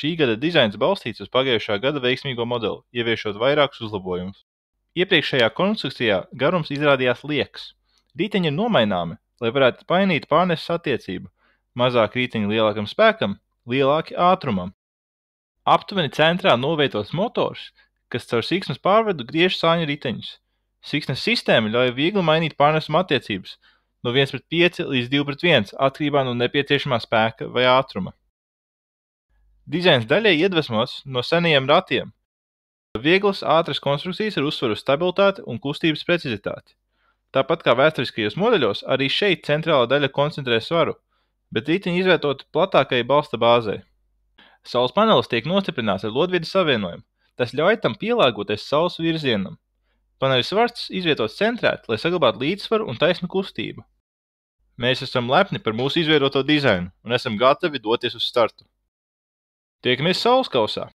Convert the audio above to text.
Šī gada dizains balstīts uz pagājušā gada veiksmīgo modeli, ieviešot vairākus uzlabojumus. Iepriekšējā konstrukcijā garums izrādījās lieks. Riteņi ir nomaināmi, lai varētu mainīt pārneses attiecību. Mazāk riteņi lielākam spēkam, lielāki ātrumam. Aptuveni centrā novietots motors, kas caur siksnas pārvedu griež sāņu riteņus. Siksnas sistēma ļauj viegli mainīt pārnesuma attiecības no 1:5 līdz 2:1 atkarībā no nepieciešamā spēka vai ātruma. Dizains daļai iedvesmots no senajiem ratiem. Vieglas, ātras konstrukcijas ar uzsvaru uz stabilitāti un kustības precizitāti. Tāpat kā vēsturiskajos modeļos, arī šeit centrālā daļa koncentrē svaru, bet riteņi izvietoti platākai balsta bāzei. Saules panelis tiek nostiprināts ar lodviedu savienojumu. Tas ļauj tam pielāgoties saules virzienam. Paneļa svars izvietots centrēt, lai saglabātu līdzsvaru un taisnu kustību. Mēs esam lepni par mūsu izveidoto dizainu un esam gatavi doties uz startu. Tiekamies saules kausā!